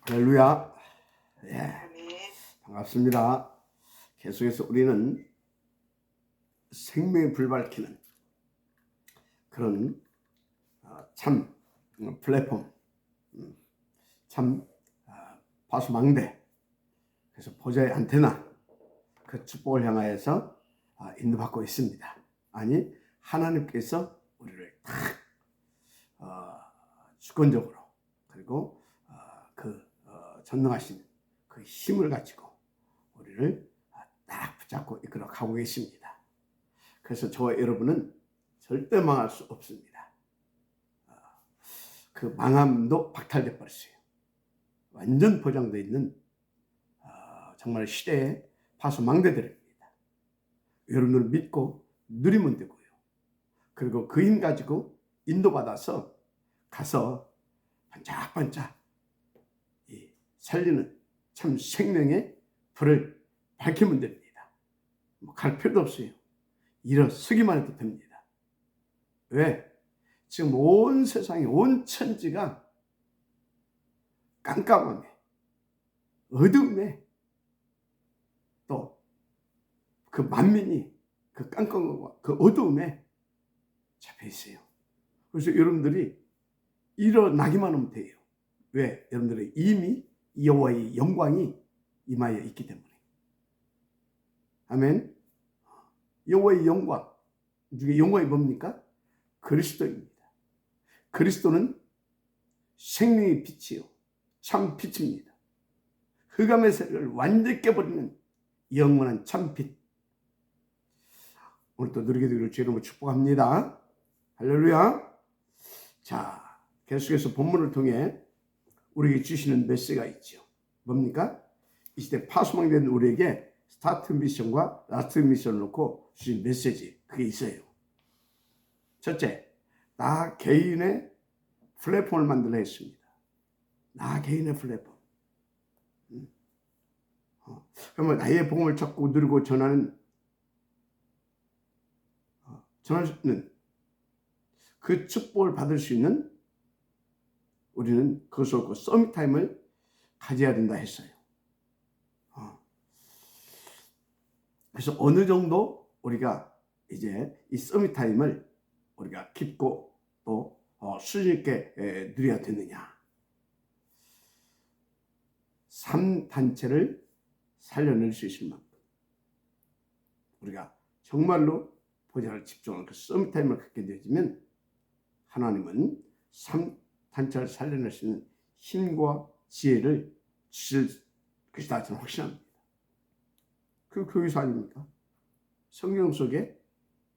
할렐루야. 예, 반갑습니다. 계속해서 우리는 생명의 불 밝히는 그런 참 플랫폼, 참 파수망대, 그래서 보좌의 안테나, 그 축복을 향하여서 인도받고 있습니다. 아니, 하나님께서 우리를 딱 주권적으로, 그리고 전능하신 그 힘을 가지고 우리를 딱 붙잡고 이끌어 가고 계십니다. 그래서 저와 여러분은 절대 망할 수 없습니다. 그 망함도 박탈돼 버렸어요. 완전 보장되어 있는 정말 시대의 파수망대들입니다. 여러분을 믿고 누리면 되고요. 그리고 그 힘 가지고 인도받아서 가서 반짝반짝 살리는 참 생명의 불을 밝히면 됩니다. 갈 필요도 없어요. 일어서기만 해도 됩니다. 왜? 지금 온 세상이, 온 천지가 깜깜함에, 어둠에, 또 그 만민이 그 깜깜함과 그 어두움에 잡혀 있어요. 그래서 여러분들이 일어나기만 하면 돼요. 왜? 여러분들이 이미 여호와의 영광이 임하여 있기 때문에. 아멘. 여호와의 영광 중에 영광이 뭡니까? 그리스도입니다. 그리스도는 생명의 빛이요, 참 빛입니다. 흑암의 세력을 완전히 깨버리는 영원한 참 빛. 오늘 또 누리게 되기를 주의 이름으로 축복합니다. 할렐루야. 자, 계속해서 본문을 통해 우리에게 주시는 메시지가 있죠. 뭡니까? 이 시대 파수망된 우리에게 스타트 미션과 라스트 미션을 놓고 주신 메시지, 그게 있어요. 첫째, 나 개인의 플랫폼을 만들어 했습니다. 나 개인의 플랫폼. 그러면 나의 복음을 찾고 누리고 전하는 그 축복을 받을 수 있는 우리는 그것을 놓고 서밋 타임을 가져야 된다 했어요. 그래서 어느 정도 우리가 이제 이 서밋 타임을 우리가 깊고 또 수준 있게 누려야 되느냐. 3단체를 살려낼 수 있을 만큼 우리가 정말로 보좌를 집중하는 그 서밋 타임을 갖게 되어지면 하나님은 3단체를 살려낼 수 있는 힘과 지혜를 주실 것이다. 저는 확신합니다. 그 교회사 아닙니까? 성경 속에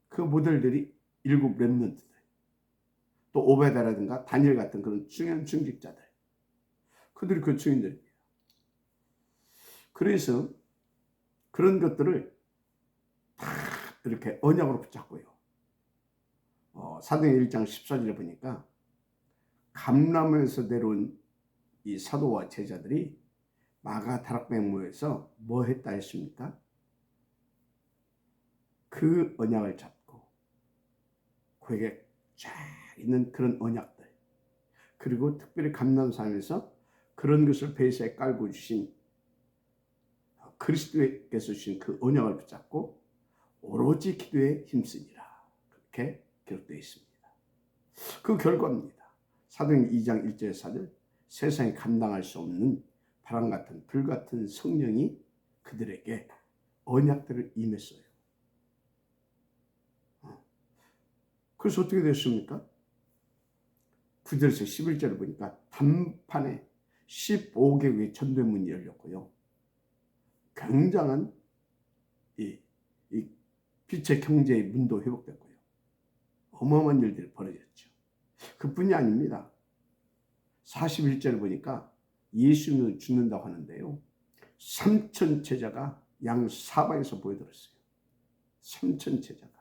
그 모델들이 7 렘넌트들, 또 오베다라든가 다니엘 같은 그런 중요한 중직자들, 그들이 그 증인들입니다. 그래서 그런 것들을 다 이렇게 언약으로 붙잡고요. 사도행 1장 14절에 보니까 감람에서 내려온 이 사도와 제자들이 마가 다락방에 모여서 뭐 했다 했습니까? 그 언약을 잡고 그에게 쫙 있는 그런 언약들, 그리고 특별히 감람산에서 그런 것을 베이스에 깔고 주신 그리스도께서 주신 그 언약을 붙잡고 오로지 기도에 힘쓰니라, 그렇게 기록되어 있습니다. 그 결과입니다. 사도행 2장 1절 4절, 세상이 감당할 수 없는 바람 같은 불 같은 성령이 그들에게 언약들을 임했어요. 그래서 어떻게 됐습니까? 9절에서 11절을 보니까 단판에 15개국의 전도의 문이 열렸고요. 굉장한 이 빛의 경제의 문도 회복됐고요. 어마어마한 일들이 벌어졌죠. 그뿐이 아닙니다. 41절을 보니까 예수님은 죽는다고 하는데요. 3천 제자가 양 사방에서 보여들었어요. 3천 제자가.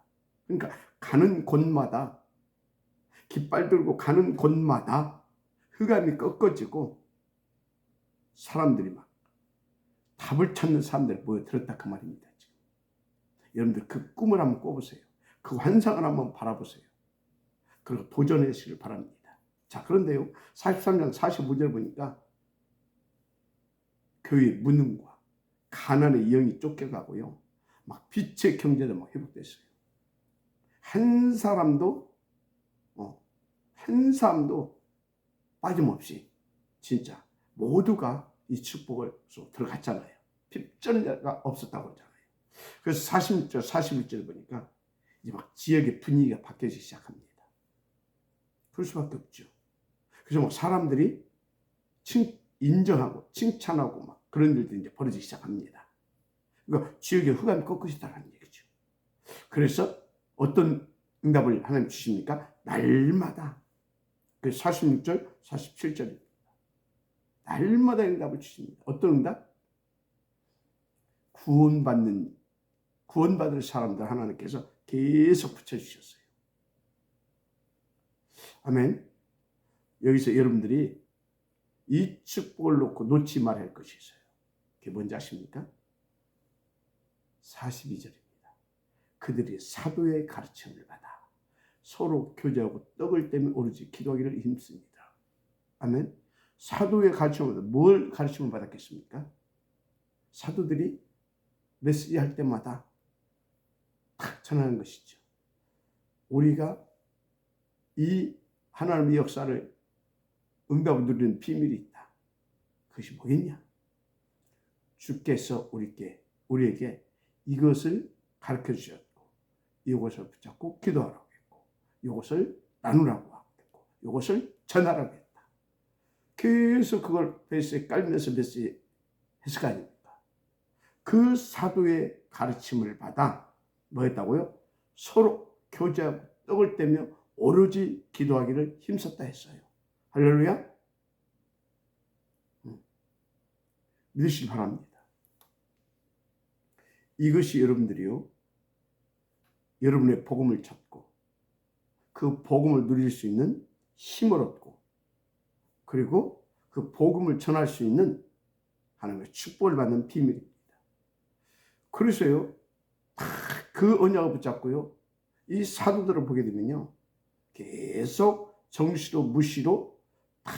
그러니까 가는 곳마다, 깃발 들고 가는 곳마다 흑암이 꺾어지고 사람들이 막 답을 찾는 사람들이 모여들었다 그 말입니다. 지금. 여러분들 그 꿈을 한번 꿔보세요. 그 환상을 한번 바라보세요. 그리고 도전하시길 바랍니다. 자, 그런데요, 43장 45절 보니까 교회의 무능과 가난의 영이 쫓겨가고요. 막 빛의 경제도 막 회복됐어요. 한 사람도 빠짐없이 진짜 모두가 이 축복을 들어갔잖아요. 핍전자가 없었다고 하잖아요. 그래서 46절, 41절 보니까 이제 막 지역의 분위기가 바뀌기 시작합니다. 그럴 수밖에 없죠. 그래서 뭐 사람들이 인정하고 칭찬하고 막 그런 일들이 이제 벌어지기 시작합니다. 그러니까 지역의 흑암이 꺾으시다라는 얘기죠. 그래서 어떤 응답을 하나님 주십니까? 날마다. 그 46절, 47절입니다. 날마다 응답을 주십니다. 어떤 응답? 구원받을 사람들 하나님께서 계속 붙여주셨어요. 아멘. 여기서 여러분들이 이 축복을 놓고 놓지 말아야 할 것이 있어요. 그게 뭔지 아십니까? 42절입니다. 그들이 사도의 가르침을 받아 서로 교제하고 떡을 떼며 오로지 기도하기를 힘씁니다. 아멘. 사도의 가르침을 받아 뭘 가르침을 받았겠습니까? 사도들이 메시지 할 때마다 탁 전하는 것이죠. 우리가 이 하나님의 역사를 응답을 누리는 비밀이 있다. 그것이 뭐겠냐? 주께서 우리에게 이것을 가르쳐 주셨고, 이것을 붙잡고 기도하라고 했고, 이것을 나누라고 했고, 이것을 전하라고 했다. 계속 그걸 베이스에 깔면서 메시지 했을 거 아닙니까? 그 사도의 가르침을 받아 뭐 했다고요? 서로 교제하고 떡을 떼며 오로지 기도하기를 힘썼다 했어요. 할렐루야. 믿으시기 바랍니다. 이것이 여러분들이요, 여러분의 복음을 찾고 그 복음을 누릴 수 있는 힘을 얻고, 그리고 그 복음을 전할 수 있는 하나님의 축복을 받는 비밀입니다. 그래서요, 그 언약을 붙잡고요, 이 사도들을 보게 되면요, 계속 정시로 무시로 다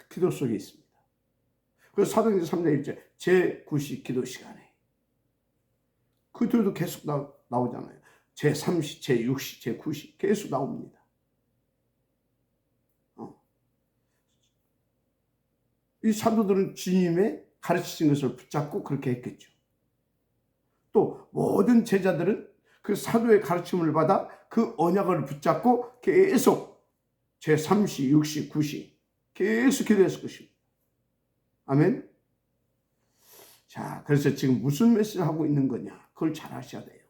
기도 속에 있습니다. 그래서 사도행전 3장 1절 제9시 기도 시간에 그들도 계속 나오잖아요. 제3시, 제6시, 제9시 계속 나옵니다. 이 사도들은 주님의 가르치신 것을 붙잡고 그렇게 했겠죠. 또 모든 제자들은 그 사도의 가르침을 받아 그 언약을 붙잡고 계속 제3시, 6시, 9시 계속 기도했을 것입니다. 아멘. 자, 그래서 지금 무슨 메시지를 하고 있는 거냐? 그걸 잘 아셔야 돼요.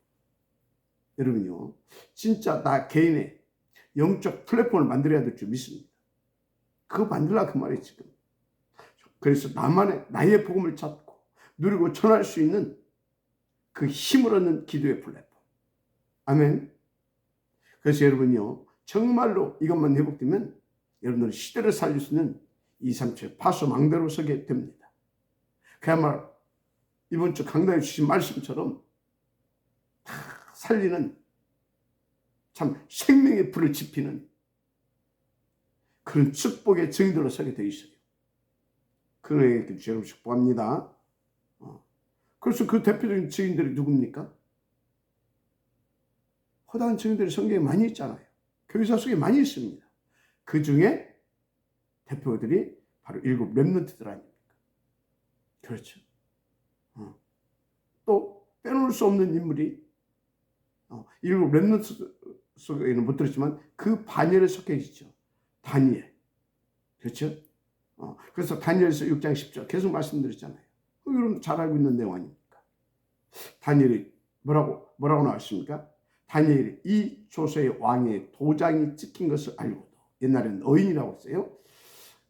여러분요, 진짜 나 개인의 영적 플랫폼을 만들어야 될 줄 믿습니다. 그거 만들라 그 말이에요, 지금. 그래서 나의 복음을 찾고 누리고 전할 수 있는 그 힘을 얻는 기도의 플랫폼. 아멘. 그래서 여러분요, 정말로 이것만 회복되면 여러분들은 시대를 살릴 수 있는 2, 3초 파수망대로 서게 됩니다. 그야말로 이번 주 강단에 주신 말씀처럼 다 살리는, 참 생명의 불을 지피는 그런 축복의 증인들로 서게 되어 있어요. 그에게 여러분 축복합니다. 그래서 그 대표적인 증인들이 누굽니까? 허다한 증인들이 성경에 많이 있잖아요. 교회사 속에 많이 있습니다. 그 중에 대표들이 바로 7 렘넌트들 아닙니까? 그렇죠. 또 빼놓을 수 없는 인물이 7 렘넌트 속에는 못 들었지만 그 반열에 속해 있죠. 다니엘. 그렇죠? 그래서 다니엘서 6장 10절 계속 말씀드렸잖아요. 여러분 잘 알고 있는 내용 아닙니까? 다니엘이 뭐라고 나왔습니까? 다니엘이 이 조서의 왕의 도장이 찍힌 것을 알고도, 옛날에는 어인이라고 했어요.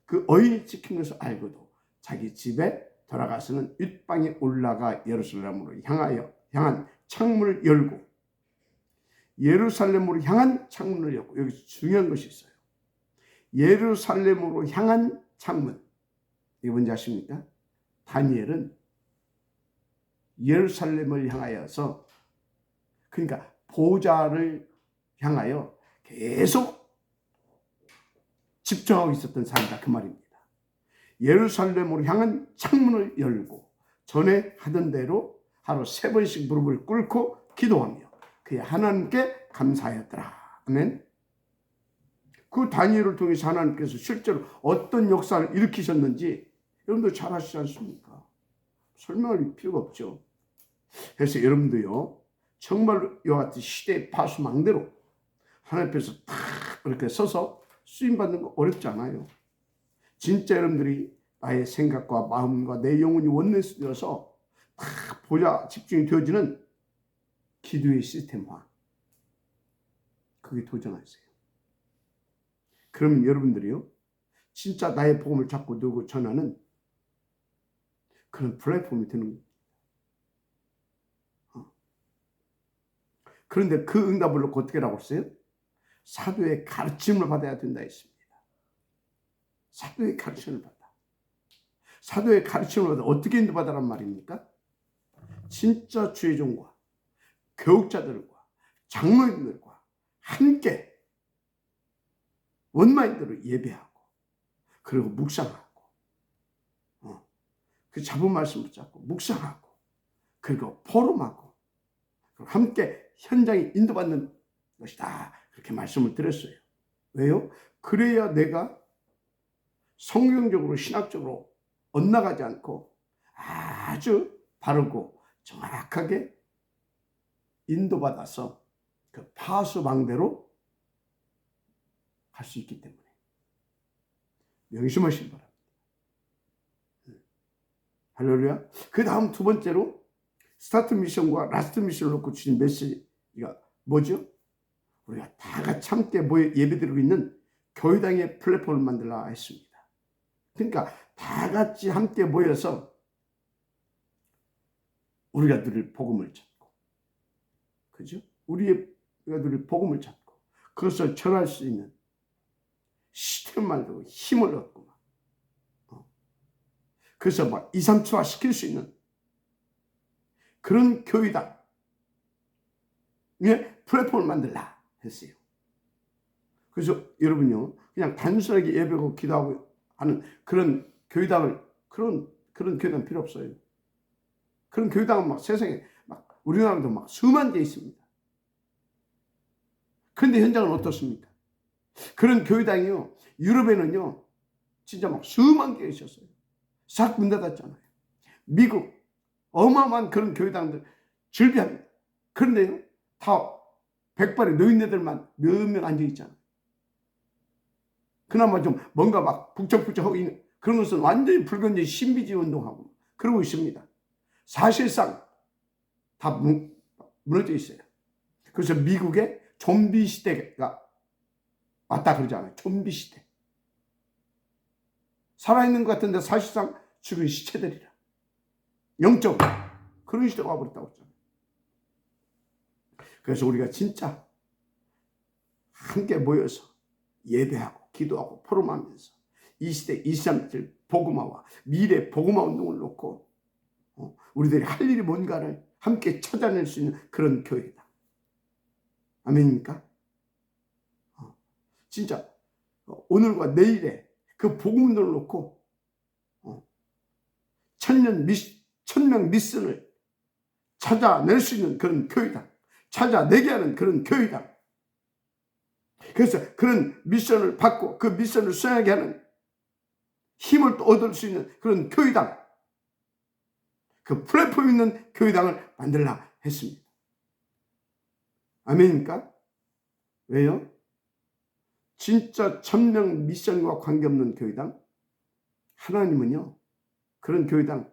그 어인이 찍힌 것을 알고도 자기 집에 돌아가서는 윗방에 올라가 예루살렘으로 향한 창문을 열고, 예루살렘으로 향한 창문을 열고, 여기서 중요한 것이 있어요. 예루살렘으로 향한 창문. 이게 뭔지 아십니까? 다니엘은 예루살렘을 향하여서, 그러니까 보좌를 향하여 계속 집중하고 있었던 사람이다 그 말입니다. 예루살렘으로 향한 창문을 열고 전에 하던 대로 하루 3번씩 무릎을 꿇고 기도하며 그의 하나님께 감사하였더라. 아멘. 그 다니엘을 통해서 하나님께서 실제로 어떤 역사를 일으키셨는지 여러분도 잘 아시지 않습니까? 설명할 필요가 없죠. 그래서 여러분도요, 정말 이와 같은 시대의 파수망대로 하나님 앞에서 탁 이렇게 서서 쓰임받는 거 어렵지 않아요. 진짜 여러분들이 나의 생각과 마음과 내 영혼이 원내되어서 탁 보좌 집중이 되어지는 기도의 시스템화. 그게 도전하세요. 그러면 여러분들이요, 진짜 나의 복음을 잡고 누구 전하는 그런 플랫폼이 되는 거예요. 그런데 그 응답을 놓고 어떻게 하라고 했어요? 사도의 가르침을 받아야 된다 했습니다. 사도의 가르침을 받아. 사도의 가르침을 받아 어떻게 인도받아란 말입니까? 진짜 주의 종과 교육자들과 장로님들과 함께 원마인드로 예배하고 그리고 묵상하고 그 잡은 말씀 붙잡고 묵상하고 그리고 포럼하고 그리고 함께 현장에 인도받는 것이다. 그렇게 말씀을 드렸어요. 왜요? 그래야 내가 성경적으로 신학적으로 엇나가지 않고 아주 바르고 정확하게 인도받아서 그 파수방대로 갈 수 있기 때문에 명심하시기 바랍니다. 할렐루야. 그 다음 두 번째로 스타트 미션과 라스트 미션을 놓고 주신 메시지가 뭐죠? 우리가 다 같이 함께 모여 예배드리고 있는 교회당의 플랫폼을 만들라 했습니다. 그러니까 다 같이 함께 모여서 우리가 누릴 복음을 찾고, 그죠? 우리가 누릴 복음을 찾고, 그것을 전할 수 있는 시스템을 두고 힘을 얻고, 그래서 막 2, 3초화 시킬 수 있는 그런 교회당의 플랫폼을 만들라 했어요. 그래서 여러분요, 그냥 단순하게 예배하고 기도하고 하는 그런 교회당을, 그런 교회당 필요 없어요. 그런 교회당은 막 세상에 막 우리나라도 막 수만 개 있습니다. 그런데 현장은 어떻습니까? 그런 교회당이요, 유럽에는요, 진짜 막 수만 개 있었어요. 싹 문 닫았잖아요. 미국, 어마어마한 그런 교회당들 즐비합니다. 그런데요, 다 백발의 노인네들만 몇 명 앉아있잖아요. 그나마 좀 뭔가 막 북적북적하고 있는 그런 것은 완전히 불건전히 신비주의 운동하고 그러고 있습니다. 사실상 다 무너져 있어요. 그래서 미국의 좀비 시대가 왔다 그러잖아요. 좀비 시대. 살아있는 것 같은데 사실상 죽은 시체들이라. 영적으로. 그런 시대가 와버렸다고 했잖아요. 그래서 우리가 진짜 함께 모여서 예배하고 기도하고 포럼하면서 이 시대 23절 복음화와 미래 복음화 운동을 놓고 우리들이 할 일이 뭔가를 함께 찾아낼 수 있는 그런 교회다. 아멘입니까? 진짜 오늘과 내일의 그 복음 운동을 놓고 천명 미션을 찾아낼 수 있는 그런 교회다. 찾아내게 하는 그런 교회다. 그래서 그런 미션을 받고 그 미션을 수행하게 하는 힘을 또 얻을 수 있는 그런 교회당, 그 플랫폼 있는 교회당을 만들라 했습니다. 아멘입니까? 왜요? 진짜 천명 미션과 관계없는 교회당, 하나님은요, 그런 교회당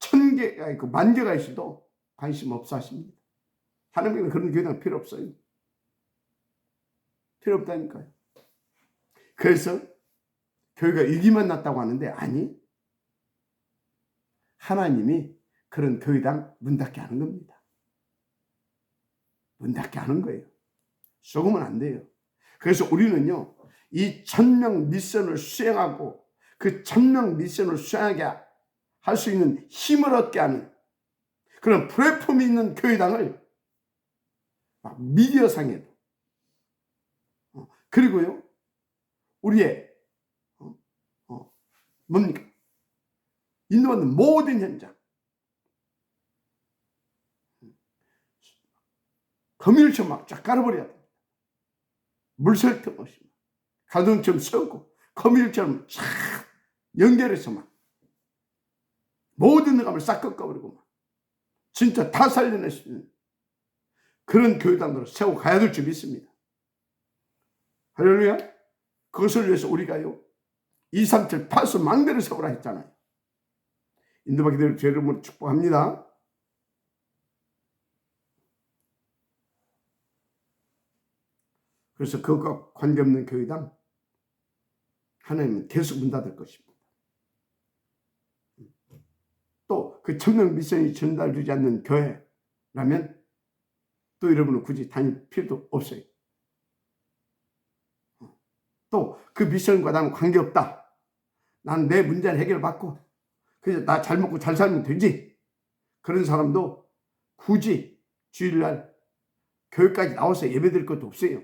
1000개가 있고 10,000개가 있어도 관심 없어 하십니다. 하나님은 그런 교회당 필요 없어요. 필요 없다니까요. 그래서 교회가 일기만 났다고 하는데 아니, 하나님이 그런 교회당 문 닫게 하는 겁니다. 문 닫게 하는 거예요. 속으면 안 돼요. 그래서 우리는요, 이 1000명 미션을 수행하고 그 1000명 미션을 수행하게 할 수 있는 힘을 얻게 하는 그런 플랫폼이 있는 교회당을 막 미디어상에도 그리고요, 우리의 뭡니까? 인도받는 모든 현장, 거미줄처럼 막 쫙 깔아버려야 됩니다. 물샐 틈 없이 가동처럼 세우고 거미줄처럼 쫙 연결해서 막 모든 감을 싹 꺾어버리고 막 진짜 다 살려낼 수 있는 그런 교회당으로 세워가야 될 줄 믿습니다. 할렐루야. 그것을 위해서 우리가요 237 파수 망대를 세우라 했잖아요. 인도받게 될 죄 이름으로 축복합니다. 그래서 그것과 관계없는 교회당 하나님은 계속 문 닫을 것입니다. 또 그 천명 미션이 전달되지 않는 교회라면 또 여러분은 굳이 다닐 필요도 없어요. 또 그 미션과 나는 관계없다. 나는 내 문제를 해결받고 그냥 나 잘 먹고 잘 살면 되지. 그런 사람도 굳이 주일날 교회까지 나와서 예배드릴 것도 없어요.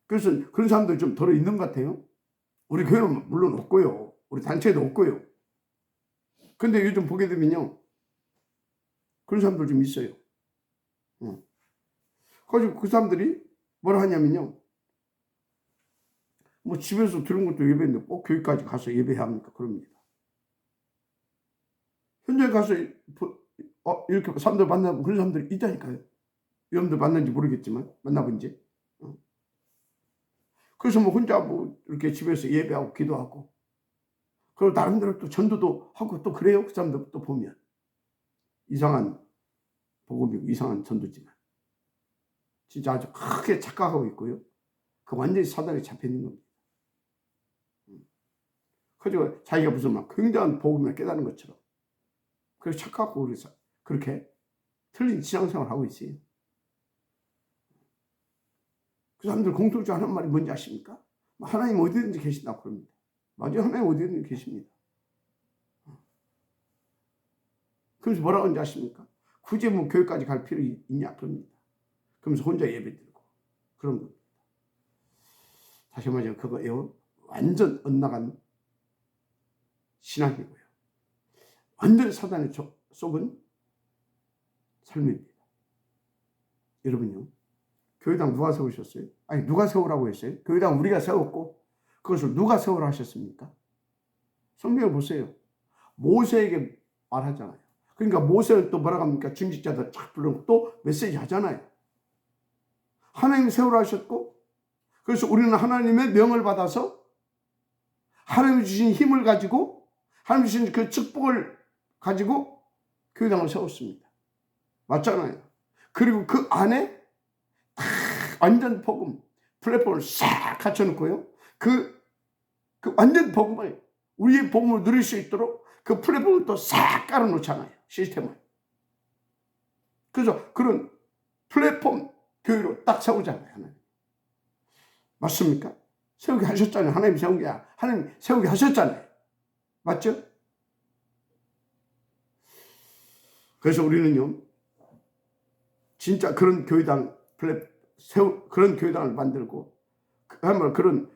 그래서 그런 사람들 좀 덜어 있는 것 같아요. 우리 교회는 물론 없고요. 우리 단체도 없고요. 근데 요즘 보게 되면요. 그런 사람들 좀 있어요. 그래서 그 사람들이 뭐라 하냐면요. 뭐 집에서 들은 것도 예배인데 꼭 교회까지 가서 예배해야 합니까? 그럽니다. 현장 가서 이렇게 사람들 만나고 그런 사람들이 있다니까요. 여러분들 만난지 모르겠지만 만나본지. 그래서 뭐 혼자 뭐 이렇게 집에서 예배하고 기도하고 그리고 나름대로 또 전도도 하고 또 그래요. 그 사람들 또 보면 이상한 복음이고 이상한 전도지만 진짜 아주 크게 착각하고 있고요. 그 완전히 사단에 잡혀있는 겁니다. 그래서 자기가 무슨 막 굉장한 복음을 깨달은 것처럼 그래서 착각하고 그래서 그렇게 틀린 신앙생활을 하고 있어요. 그 사람들 공통적으로 하는 말이 뭔지 아십니까? 하나님 어디든지 계신다고 그럽니다. 맞아요. 하나님 어디든지 계십니다. 그러면서 뭐라고 하는지 아십니까? 굳이 뭐 교회까지 갈 필요 있냐 그럽니다. 그러면서 혼자 예배 드리고 그런 겁니다. 다시 말하면 그거예요. 완전 엇나간 신학이고요. 완전 사단에 속은 삶입니다. 여러분요. 교회당 누가 세우셨어요? 아니 누가 세우라고 했어요? 교회당 우리가 세웠고 그것을 누가 세우라 하셨습니까? 성경을 보세요. 모세에게 말하잖아요. 그러니까 모세를 또 뭐라고 합니까? 중직자들 쫙 부르고 또 메시지 하잖아요. 하나님 세우라 하셨고 그래서 우리는 하나님의 명을 받아서 하나님이 주신 힘을 가지고 하나님이 주신 그 축복을 가지고 교회당을 세웠습니다. 맞잖아요. 그리고 그 안에 완전 복음 플랫폼을 싹 갖춰놓고요. 그 완전 복음을 우리의 복음을 누릴 수 있도록 그 플랫폼을 또 싹 깔아놓잖아요. 시스템을. 그래서 그런 플랫폼 교회로 딱 세우잖아요. 하나님. 맞습니까? 세우게 하셨잖아요. 하나님 세운 게 하나님 세우게 하셨잖아요. 맞죠? 그래서 우리는요. 진짜 그런 교회당 그런 교회당을 만들고 그야말로 그런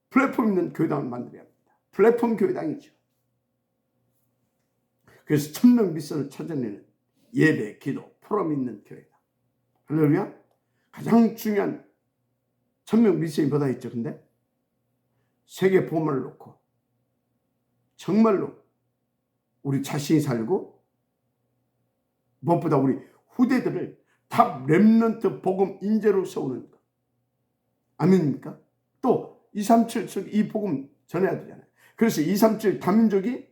플랫폼 있는 교회당을 만들어야 합니다. 플랫폼 교회당이죠. 그래서 천명 미션을 찾아내는 예배, 기도, 포럼 있는 교회당. 할렐루야. 가장 중요한 천명 미션이 뭐다 있죠? 근데 세계 복음을 놓고 정말로 우리 자신이 살고 무엇보다 우리 후대들을 탑 렘넌트 복음 인재로 세우는 것. 아멘입니까? 또 237 이 복음 전해야 되잖아요. 그래서 237 다민족이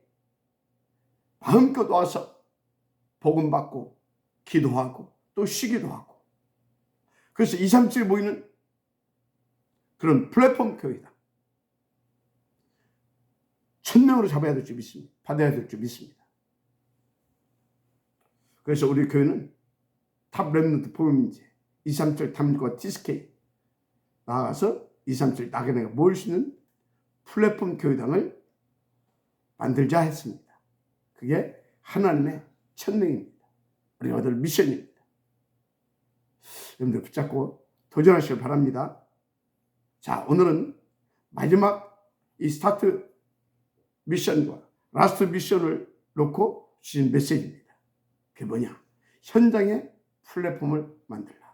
마음껏 와서 복음 받고 기도하고 또 쉬기도 하고 그래서 237 모이는 그런 플랫폼 교회다. 1000명으로 잡아야 될 줄 믿습니다. 받아야 될 줄 믿습니다. 그래서 우리 교회는 탑 렘넌트 복음인재 237 다민족과 TSK 나가서 237 나그네가 모일 수 있는 플랫폼 교회당을 만들자 했습니다. 그게 하나님의 천명입니다. 우리가 얻을 미션입니다. 여러분들 붙잡고 도전하시길 바랍니다. 자, 오늘은 마지막 이 스타트 미션과 라스트 미션을 놓고 주신 메시지입니다. 그게 뭐냐? 현장에 플랫폼을 만들라.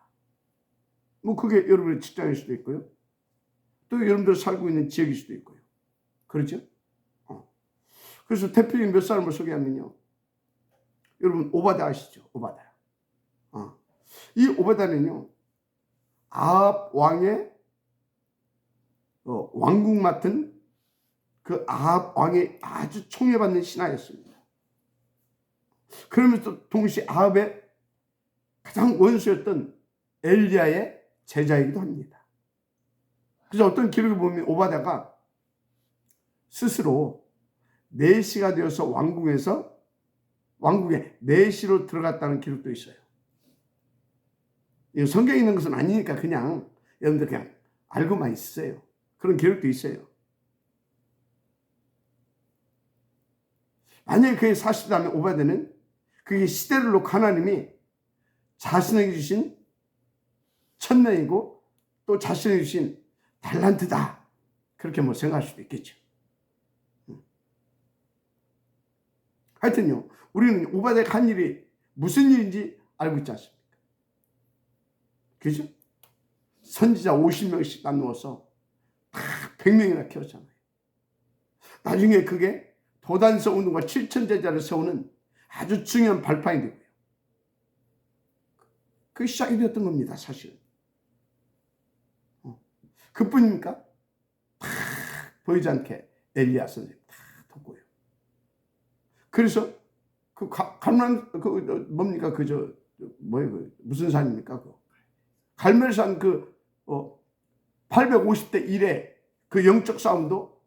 뭐 그게 여러분의 직장일 수도 있고요. 또 여러분들 살고 있는 지역일 수도 있고요. 그렇죠? 그래서 대표적인 몇 사람을 소개하면요. 여러분 오바다 아시죠? 오바다. 이 오바다는요. 아합 왕의 왕국 맡은 그 아합 왕의 아주 총애받는 신하였습니다. 그러면서 동시에 아합의 가장 원수였던 엘리야의 제자이기도 합니다. 그래서 어떤 기록을 보면 오바다가 스스로 내시가 되어서 왕국에 내시로 들어갔다는 기록도 있어요. 성경에 있는 것은 아니니까 그냥 여러분들 그냥 알고만 있으세요. 그런 기록도 있어요. 만약에 그게 사실이라면 오바다는 그게 시대를 놓고 하나님이 자신에게 주신 천명이고 또 자신에게 주신 달란트다. 그렇게 뭐 생각할 수도 있겠죠. 하여튼요. 우리는 오바다가 한 일이 무슨 일인지 알고 있지 않습니까? 그죠? 선지자 50명씩 나누어서 다 100명이나 키웠잖아요. 나중에 그게 도단서 운동과 7천 제자를 세우는 아주 중요한 발판이 되고요. 그게 시작이 되었던 겁니다, 사실은. 그뿐입니까? 다 보이지 않게 엘리야 선생님 다 돕고요. 그래서 그 뭡니까? 무슨 산입니까? 갈멜산 850대 1의 그 영적 싸움도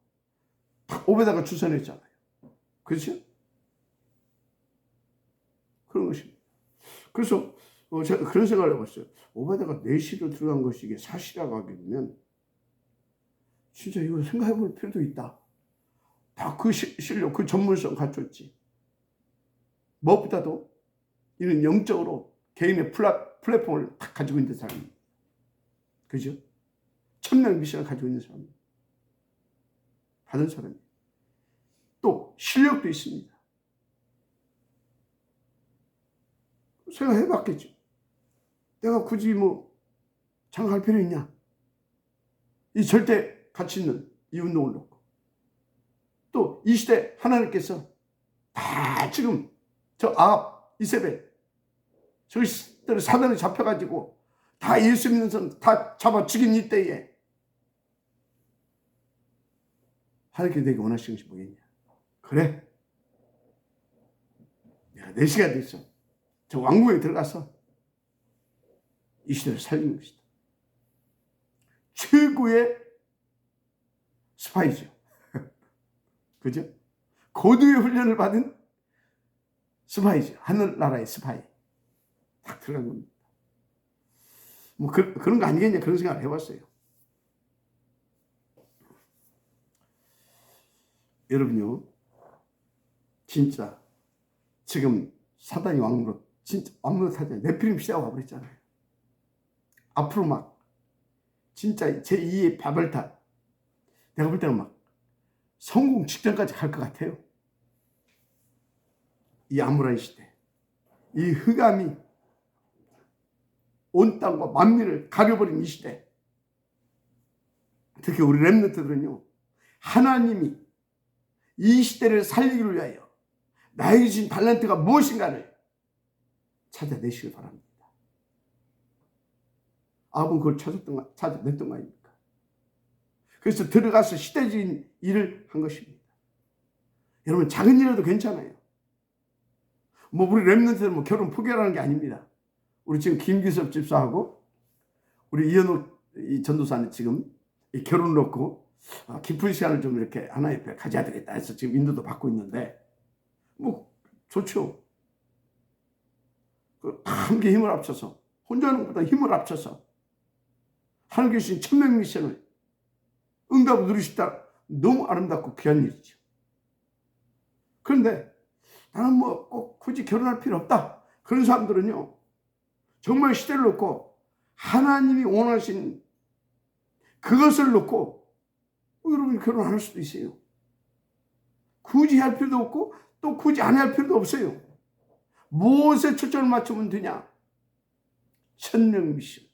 오베다가 주선했잖아요. 그렇죠? 그런 것입니다. 그래서 제가 그런 생각을 해봤어요. 오베다가 내시로 들어간 것이 이게 사실이라고 하게 되면 진짜 이거 생각해 볼 필요도 있다. 다 그 실력, 그 전문성 갖췄지. 무엇보다도 이는 영적으로 개인의 플랫폼을 다 가지고 있는 사람입니다. 그죠? 천명 미션을 가지고 있는 사람입니다. 받은 사람입니다. 또 실력도 있습니다. 생각해 봤겠죠. 내가 굳이 뭐 장악할 필요 있냐? 이 절대 가치 있는 이 운동을 놓고 또 이 시대 하나님께서 다 지금 저 아합, 이세벨 저희들 사단에 잡혀가지고 다 예수 믿는 사람 다 잡아 죽인 이때에 하나님께 내게 원하시는 것이 뭐겠냐? 그래, 내가 4시가 됐어. 저 왕국에 들어가서 이 시대를 살리는 것이다. 최고의 스파이죠. 그죠? 고도의 훈련을 받은 스파이죠. 하늘나라의 스파이. 딱 들어간 겁니다. 뭐 그런 거 아니겠냐 그런 생각을 해봤어요. 여러분요, 진짜 지금 사단이 왕노릇, 진짜 왕노릇 하잖아요. 네피림 시대가 와버렸잖아요. 앞으로 막 진짜 제2의 바벨탑, 내가 볼 때는 막 성공 직전까지 갈 것 같아요. 이 아모라이 시대, 이 흑암이 온 땅과 만민을 가려버린 이 시대, 특히 우리 렘넌트들은요, 하나님이 이 시대를 살리기를 위하여 나에게 주신 달란트가 무엇인가를 찾아내시길 바랍니다. 아버는 그걸 찾아냈던 거 아닙니까? 그래서 들어가서 시대적인 일을 한 것입니다. 여러분, 작은 일이라도 괜찮아요. 뭐 우리 렘넌트들 뭐 결혼 포기하라는 게 아닙니다. 우리 지금 김기섭 집사하고 우리 이현옥 전도사는 지금 결혼을 놓고 깊은 시간을 좀 이렇게 하나 옆에 가져야 되겠다 해서 지금 인도도 받고 있는데 뭐 좋죠. 함께 힘을 합쳐서, 혼자 하는 것보다 힘을 합쳐서 하나님께 주신 천명 미션을 응답을 누리시다. 너무 아름답고 귀한 일이죠. 그런데 나는 뭐 꼭 굳이 결혼할 필요 없다. 그런 사람들은요, 정말 시대를 놓고 하나님이 원하신 그것을 놓고 여러분이 결혼 안 할 수도 있어요. 굳이 할 필요도 없고 또 굳이 안 할 필요도 없어요. 무엇에 초점을 맞추면 되냐? 천명 미션.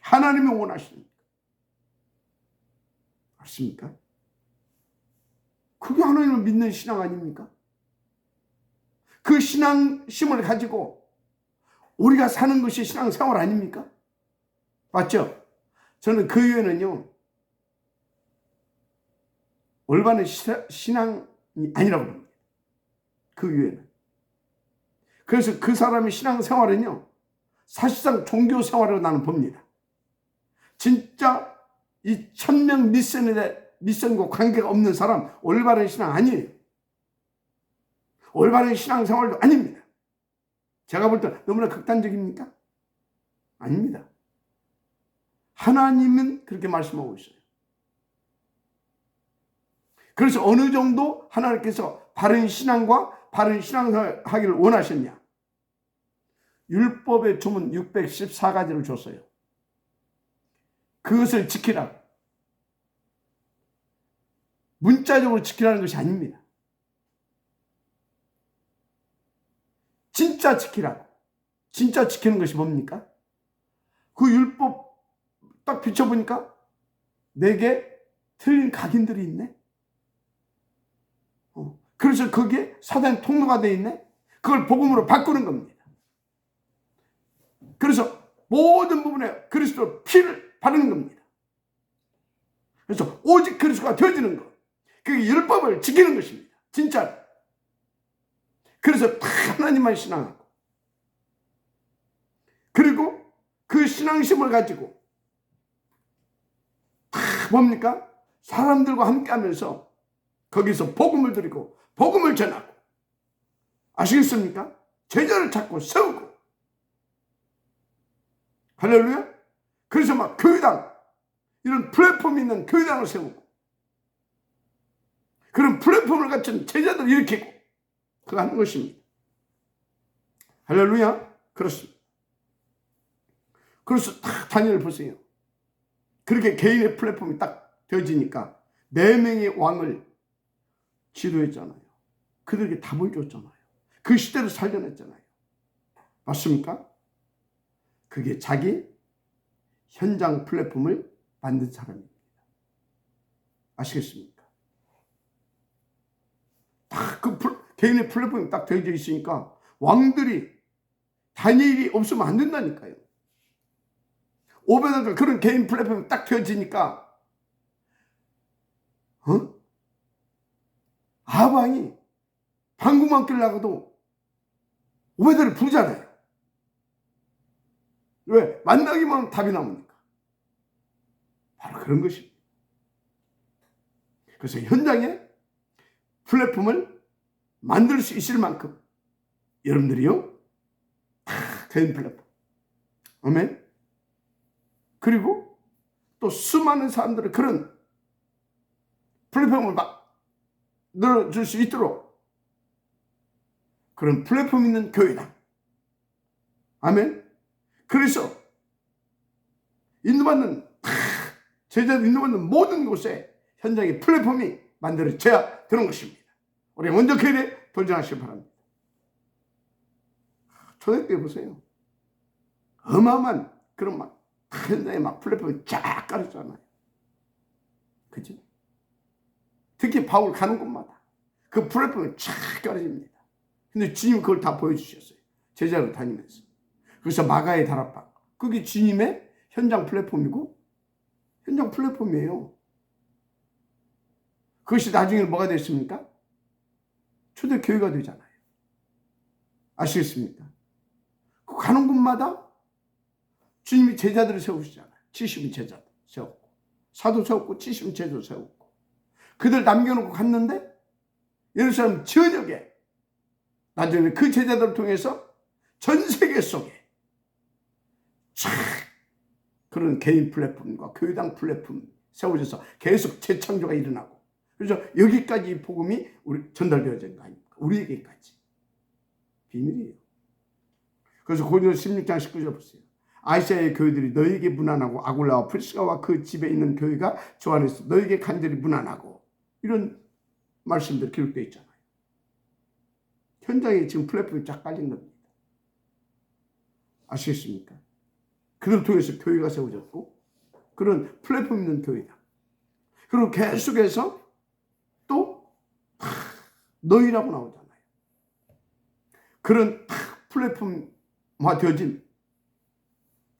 하나님이 원하십니까? 맞습니까? 그게 하나님을 믿는 신앙 아닙니까? 그 신앙심을 가지고 우리가 사는 것이 신앙생활 아닙니까? 맞죠? 저는 그 이유는요, 올바른 신앙이 아니라고 봅니다. 그 이유는. 그래서 그 사람의 신앙생활은요, 사실상 종교생활으로 나는 봅니다. 진짜 이 천명 미션과 관계가 없는 사람, 올바른 신앙 아니에요. 올바른 신앙생활도 아닙니다. 제가 볼 때 너무나 극단적입니까? 아닙니다. 하나님은 그렇게 말씀하고 있어요. 그래서 어느 정도 하나님께서 바른 신앙과 바른 신앙생활 하기를 원하셨냐? 율법의 주문 614가지를 줬어요. 그것을 지키라. 문자적으로 지키라는 것이 아닙니다. 진짜 지키라. 진짜 지키는 것이 뭡니까? 그 율법 딱 비춰보니까 내게 틀린 각인들이 있네. 그래서 거기에 사단의 통로가 되어 있네. 그걸 복음으로 바꾸는 겁니다. 그래서 모든 부분에 그리스도 피를 바르는 겁니다. 그래서 오직 그리스도가 되어지는 것. 그게 율법을 지키는 것입니다. 진짜로. 그래서 다 하나님만 신앙하고, 그리고 그 신앙심을 가지고 다 뭡니까? 사람들과 함께 하면서 거기서 복음을 드리고 복음을 전하고, 아시겠습니까? 제자를 찾고 세우고. 할렐루야. 그래서 막 교회당, 이런 플랫폼이 있는 교회당을 세우고, 그런 플랫폼을 갖춘 제자들을 일으키고, 그거 하는 것입니다. 할렐루야. 그렇습니다. 그래서 딱 다니엘 보세요. 그렇게 개인의 플랫폼이 딱 되어지니까 4명의 왕을 지도했잖아요. 그들에게 답을 줬잖아요. 그 시대를 살려냈잖아요. 맞습니까? 그게 자기 현장 플랫폼을 만든 사람입니다. 아시겠습니까? 딱 그 개인의 플랫폼이 딱 되어져 있으니까 왕들이 다니엘이 없으면 안 된다니까요. 오베드가 그런 개인 플랫폼이 딱 되어지니까 아방이 방구만 끼려고도 오베드를 부르잖아요. 왜? 만나기만 하면 답이 나오니까. 바로 그런 것입니다. 그래서 현장에 플랫폼을 만들 수 있을 만큼 여러분들이요, 다 개인 플랫폼. 아멘. 그리고 또 수많은 사람들의 그런 플랫폼을 막 늘어줄 수 있도록 그런 플랫폼 있는 교회다. 아멘. 그래서 인도받는, 제자들 인도받는 모든 곳에 현장의 플랫폼이 만들어져야 되는 것입니다. 우리 먼저 교회에 도전하시기 바랍니다. 초대교회 보세요. 어마어마한 그런 막 현장에 막 플랫폼이 쫙 깔았잖아요. 그죠? 특히 바울 가는 곳마다 그 플랫폼이 쫙 깔아집니다. 근데 주님이 그걸 다 보여주셨어요. 제자로 다니면서. 그래서 마가의 다락방, 그게 주님의 현장 플랫폼이고, 현장 플랫폼이에요. 그것이 나중에 뭐가 됐습니까? 초대교회가 되잖아요. 아시겠습니까? 그 가는 곳마다 주님이 제자들을 세우시잖아요. 70인 제자들 세웠고, 사도 세웠고, 70인 제자 세웠고, 그들 남겨놓고 갔는데 예루살렘 전역에 나중에 그 제자들을 통해서 전 세계 속에 쫙 그런 개인 플랫폼과 교회당 플랫폼 세워져서 계속 재창조가 일어나고, 그래서 여기까지 복음이 우리 전달되어진 거 아닙니까? 우리에게까지. 비밀이에요. 그래서 고린도서 16장 19절 보세요. 아시아의 교회들이 너에게 무난하고, 아굴라와 프리스가와 그 집에 있는 교회가 저 안에서 너에게 간절히 무난하고, 이런 말씀들이 기록되어 있잖아요. 현장에 지금 플랫폼이 쫙 깔린 겁니다. 아시겠습니까? 그들 통해서 교회가 세워졌고 그런 플랫폼 있는 교회다. 그리고 계속해서 또 너희라고 나오잖아요. 그런 플랫폼화 되어진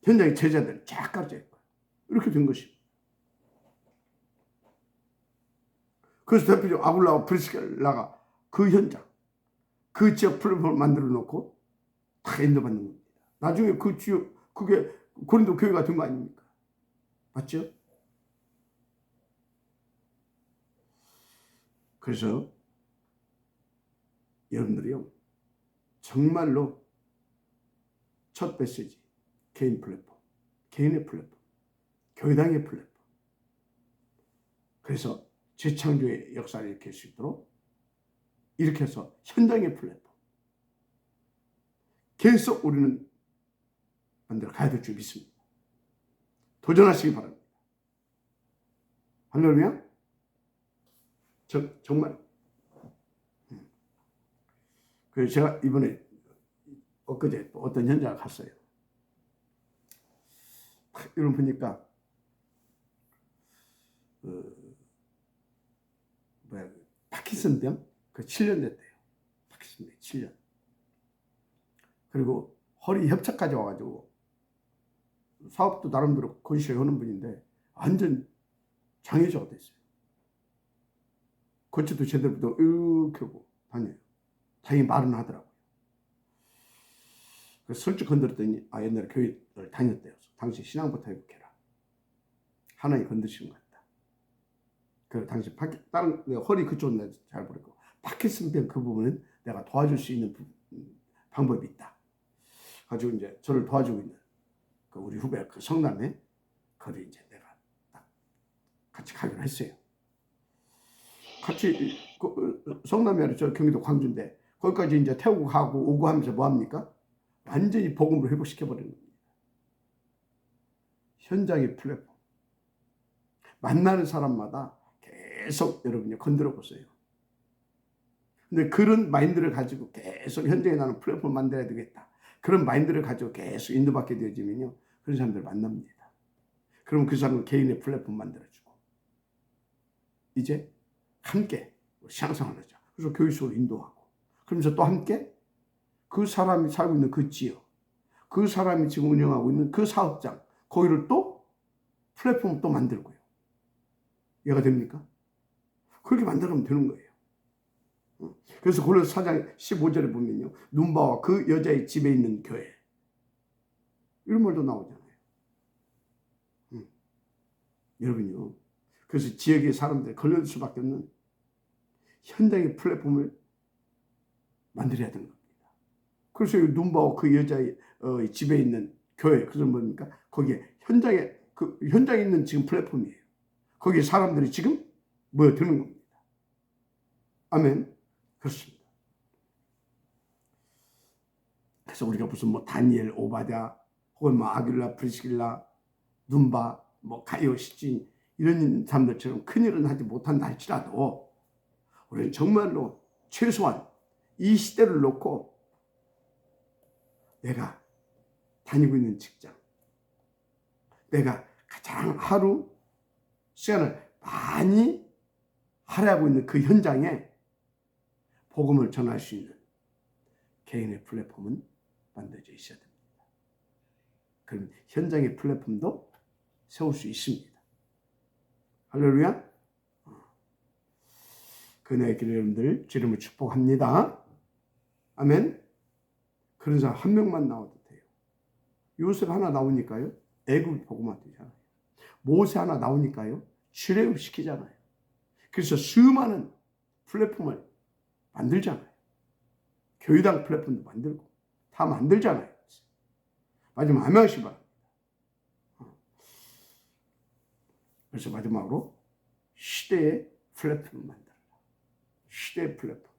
현장의 제자들 쫙 깔려 있고요. 이렇게 된 것입니다. 그래서 대표적으로 아굴라와 프리스킬라가 그 현장, 그 지역 플랫폼을 만들어 놓고 다 인도받는 겁니다. 나중에 그 지역, 그게 고린도 교회가 된 거 아닙니까? 맞죠? 그래서 여러분들이요, 정말로 첫 메시지, 개인 플랫폼, 개인의 플랫폼, 교회당의 플랫폼. 그래서 재창조의 역사를 일으킬 수 있도록 이렇게 해서 현장의 플랫폼. 계속 우리는 만들어 가야 될 줄 믿습니다. 도전하시기 바랍니다. 할렐루야. 정말. 그래서 제가 이번에 엊그제 어떤 현장을 갔어요. 이런 보니까 파킨슨병 그 7년 됐대요. 파킨슨병 7년. 그리고 허리 협착까지 와가지고 사업도 나름대로 건실히 하는 분인데 완전 장애자가 됐어요. 거치도 제대로 이렇게 하고 다녀요. 다행히 말은 하더라고요. 그래서 슬쩍 건드렸더니 옛날에 교회를 다녔대요. 당신 신앙부터 회복해라. 하나님 건드시는 것 같다. 그래서 당신 다른 허리 그쪽은 내가 잘 모르고 파킨슨병 그 부분은 내가 도와줄 수 있는 방법이 있다. 가지고 이제 저를 도와주고 있는 그 우리 후배 그 성남에 거기 이제 내가 딱 같이 가기로 했어요. 같이 성남이 아니라 저 경기도 광주인데 거기까지 이제 태우고 가고 오고 하면서 뭐 합니까? 완전히 복음으로 회복시켜 버리는 겁니다. 현장의 플랫폼. 만나는 사람마다 계속 여러분이 건드려 보세요. 근데 그런 마인드를 가지고 계속 현장에 나는 플랫폼을 만들어야 되겠다. 그런 마인드를 가지고 계속 인도받게 되어지면요. 그런 사람들 만납니다. 그럼 그 사람은 개인의 플랫폼 만들어주고 이제 함께 상상을 하죠. 그래서 교회 속으로 인도하고 그러면서 또 함께 그 사람이 살고 있는 그 지역, 그 사람이 지금 운영하고 있는 그 사업장 거기를 또 플랫폼을 또 만들고요. 이해가 됩니까? 그렇게 만들면 되는 거예요. 그래서 골로새 4장 15절에 보면요. 눈바와 그 여자의 집에 있는 교회. 이런 말도 나오잖아요. 여러분요. 그래서 지역의 사람들이 걸려들 수밖에 없는 현장의 플랫폼을 만들어야 되는 겁니다. 그래서 눈바와 그 여자의 집에 있는 교회. 그것은 뭡니까? 거기에 현장에 있는 지금 플랫폼이에요. 거기에 사람들이 지금 모여드는 겁니다. 아멘. 그렇습니다. 그래서 우리가 무슨 뭐 다니엘, 오바댜, 혹은 뭐 아귤라, 프리스킬라, 눈바, 뭐 가이오, 시진 이런 사람들처럼 큰일은 하지 못한다 할지라도 우리는 정말로 최소한 이 시대를 놓고 내가 다니고 있는 직장, 내가 가장 하루 시간을 많이 할애하고 있는 그 현장에 복음을 전할 수 있는 개인의 플랫폼은 만들어져 있어야 됩니다. 그럼 현장의 플랫폼도 세울 수 있습니다. 할렐루야. 그녀의 길 여러분들 주님을 축복합니다. 아멘. 그런 사람 한 명만 나와도 돼요. 요셉 하나 나오니까요. 애굽 복음화 되잖아요. 모세 하나 나오니까요. 출애굽 시키잖아요. 그래서 수많은 플랫폼을 만들잖아요. 교회당 플랫폼도 만들고 다 만들잖아요. 마지막 아멘하시기 바랍니다. 그래서 마지막으로 시대의 플랫폼을 만들어라. 시대의 플랫폼.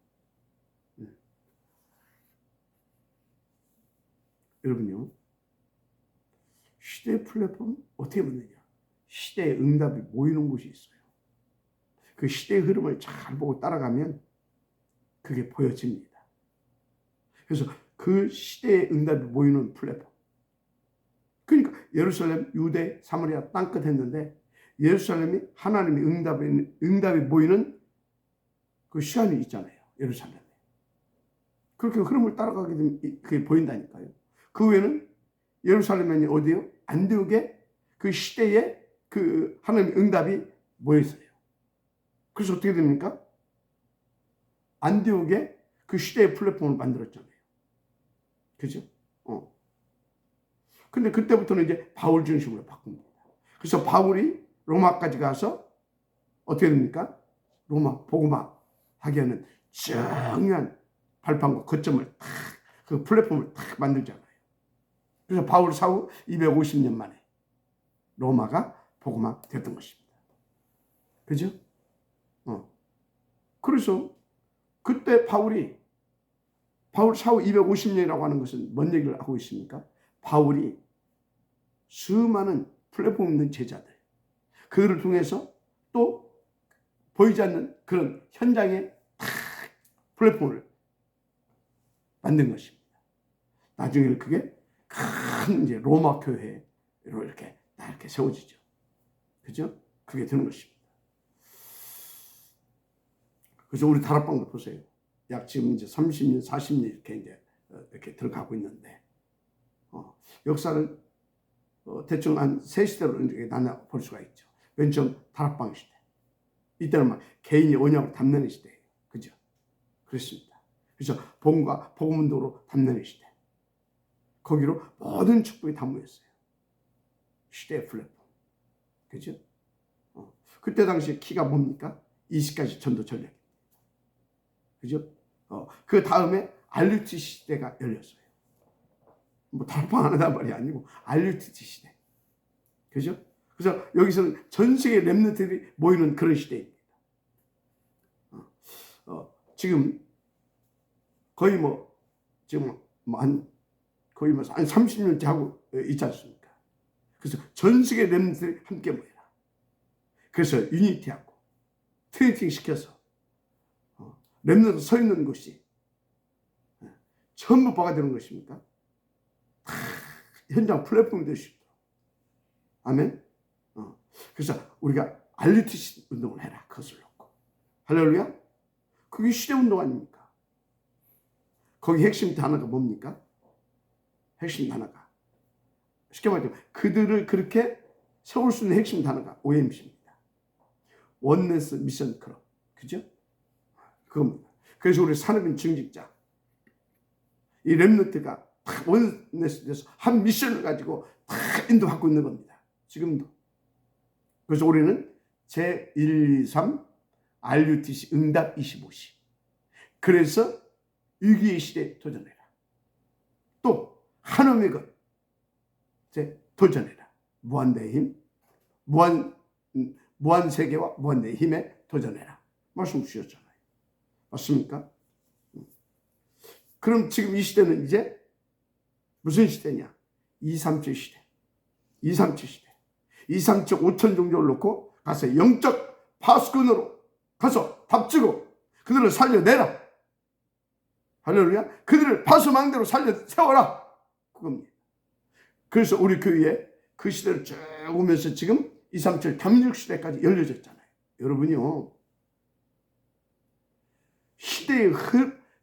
여러분요. 시대의 플랫폼 어떻게 만드냐. 시대의 응답이 모이는 곳이 있어요. 그 시대의 흐름을 잘 보고 따라가면 그게 보여집니다. 그래서 그 시대의 응답이 모이는 플랫폼. 그러니까 예루살렘, 유대, 사마리아 땅끝 했는데 예루살렘이 하나님의 응답이 보이는 그 시간이 있잖아요. 예루살렘에. 그렇게 흐름을 따라가게 되면 그게 보인다니까요. 그 후에는 예루살렘이 어디요? 안디옥에 그 시대에 그 하나님의 응답이 모여있어요. 그래서 어떻게 됩니까? 안디옥에 그 시대의 플랫폼을 만들었잖아요. 그죠? 근데 그때부터는 이제 바울 중심으로 바꿉니다. 그래서 바울이 로마까지 가서 어떻게 됩니까? 로마 복음화 하게 하는 중요한 발판과 거점을 탁, 그 플랫폼을 탁 만들잖아요. 그래서 바울 사후 250년 만에 로마가 복음화 됐던 것입니다. 그죠? 그래서 그때 바울 사후 250년이라고 하는 것은 뭔 얘기를 하고 있습니까? 바울이 수많은 플랫폼 있는 제자들, 그들을 통해서 또 보이지 않는 그런 현장의 플랫폼을 만든 것입니다. 나중에는 그게 큰 이제 로마 교회로 이렇게 세워지죠. 그죠? 그게 되는 것입니다. 그래서 우리 다락방도 보세요. 약 지금 이제 30년, 40년 이렇게 들어가고 있는데, 역사를 대충 한 세 시대로 나눠 볼 수가 있죠. 맨 처음 다락방 시대. 이때는 막 개인이 언약을 담는 시대예요. 그죠? 그렇습니다. 그래서 복음과 복음운동으로 담는 시대. 거기로 모든 축복이 다 모였어요. 시대의 플랫폼. 그죠? 그때 당시 키가 뭡니까? 20가지 전도 전략. 그죠? 그 다음에 RUTC 시대가 열렸어요. 뭐 다락방 안 하단 말이 아니고 RUTC 시대. 그죠? 그래서 여기서는 전 세계 렘넌트들이 모이는 그런 시대입니다. 지금 거의 거의 한 30년째 하고 있지 않습니까? 그래서 전 세계 렘넌트들이 함께 모여라. 그래서 유니티하고 트레이닝 시켜서 렘넌트 서 있는 곳이 전부 뭐가 되는 것입니까? 현장 플랫폼이 될 수 있도록. 아멘. 그래서 우리가 RUTC 운동을 해라. 그것을 놓고. 할렐루야. 그게 시대 운동 아닙니까? 거기 핵심 단어가 뭡니까? 핵심 단어가 쉽게 말하면 그들을 그렇게 세울 수 있는 핵심 단어가 OMC입니다. 원네스 미션 클럽. 그죠? 그겁니다. 그래서 우리 산업인 증직자, 이 렘넌트가 원네스 돼서 한 미션을 가지고 다 인도받고 있는 겁니다. 지금도. 그래서 우리는 제123 RUTC 응답 25시. 그래서 위기의 시대에 도전해라. 또 한음의 것 도전해라. 무한대의 힘, 무한 세계와 무한대의 힘에 도전해라. 말씀 주셨잖아요. 맞습니까? 그럼 지금 이 시대는 이제 무슨 시대냐? 237 시대. 237 시대. 237 5천 종족을 놓고 가서 영적 파수꾼으로 가서 답주고 그들을 살려내라. 할렐루야. 그들을 파수망대로 세워라. 그겁니다. 그래서 우리 교회에 그 시대를 쭉 오면서 지금 237 담력 시대까지 열려졌잖아요. 여러분이요. 시대의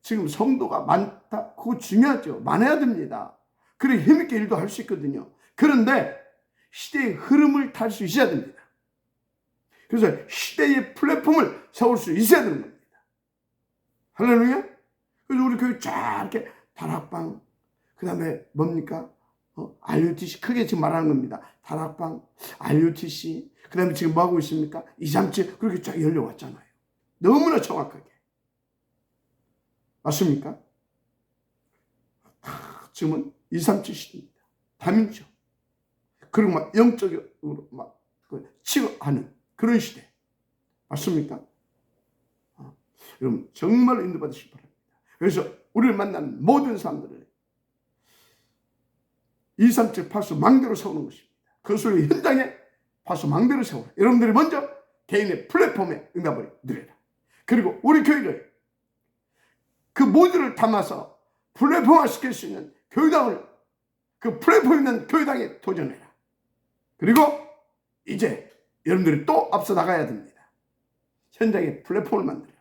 지금 성도가 많다. 그거 중요하죠. 많아야 됩니다. 그래 힘있게 일도 할 수 있거든요. 그런데 시대의 흐름을 탈 수 있어야 됩니다. 그래서 시대의 플랫폼을 세울 수 있어야 되는 겁니다. 할렐루야. 그래서 우리 교회 쫙 이렇게 다락방, 그 다음에 뭡니까? RUTC 크게 지금 말하는 겁니다. 다락방, RUTC, 그 다음에 지금 뭐 하고 있습니까? 237 그렇게 쫙 열려왔잖아요. 너무나 정확하게. 맞습니까? 지금은 237 시대입니다. 다민족. 그리고 막 영적으로 막 치유하는 그런 시대. 맞습니까? 여러분 정말 인도받으시기 바랍니다. 그래서 우리를 만나는 모든 사람들을 237 파수 망대로 세우는 것입니다. 그것을 현장에 파수 망대로 세우라. 여러분들이 먼저 개인의 플랫폼에 응답을 드려라. 그리고 우리 교회를 그 모두를 담아서 플랫폼화 시킬 수 있는 교회당을, 그 플랫폼 있는 교회당에 도전해라. 그리고 이제 여러분들이 또 앞서 나가야 됩니다. 현장에 플랫폼을 만들어라.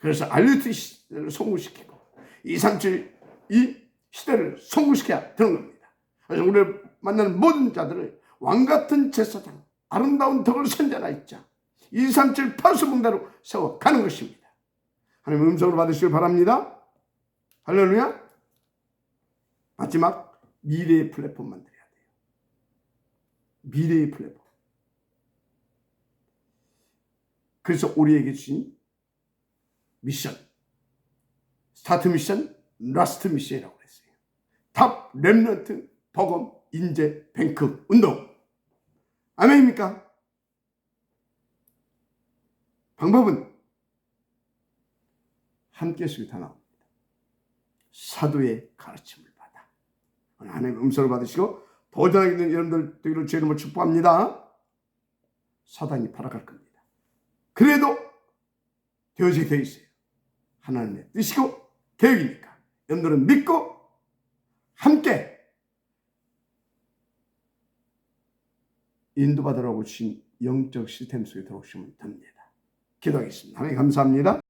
그래서 IoT 시대를 성공시키고 237 이 시대를 성공시켜야 되는 겁니다. 그래서 우리를 만나는 모든 자들을 왕같은 제사장, 아름다운 덕을 선전하였자 237 파수분대로 세워가는 것입니다. 하나님의 음성으로 받으시길 바랍니다. 할렐루야. 마지막 미래의 플랫폼 만들어야 돼요. 미래의 플랫폼. 그래서 우리에게 주신 미션, 스타트 미션, 라스트 미션이라고 했어요. 탑, 렘넌트, 복음, 인재, 뱅크, 운동. 아멘입니까? 방법은 함께 속에 다 나옵니다. 사도의 가르침을 받아. 하나님의 음성을 받으시고 도전하게 있는 여러분들 되기를 주의 이름으로 축복합니다. 사단이 발악할 겁니다. 그래도 되어지게 되어 있어요. 하나님의 뜻이고 계획이니까 여러분들은 믿고 함께 인도받으라고 주신 영적 시스템 속에 들어오시면 됩니다. 기도하겠습니다. 하나님 감사합니다.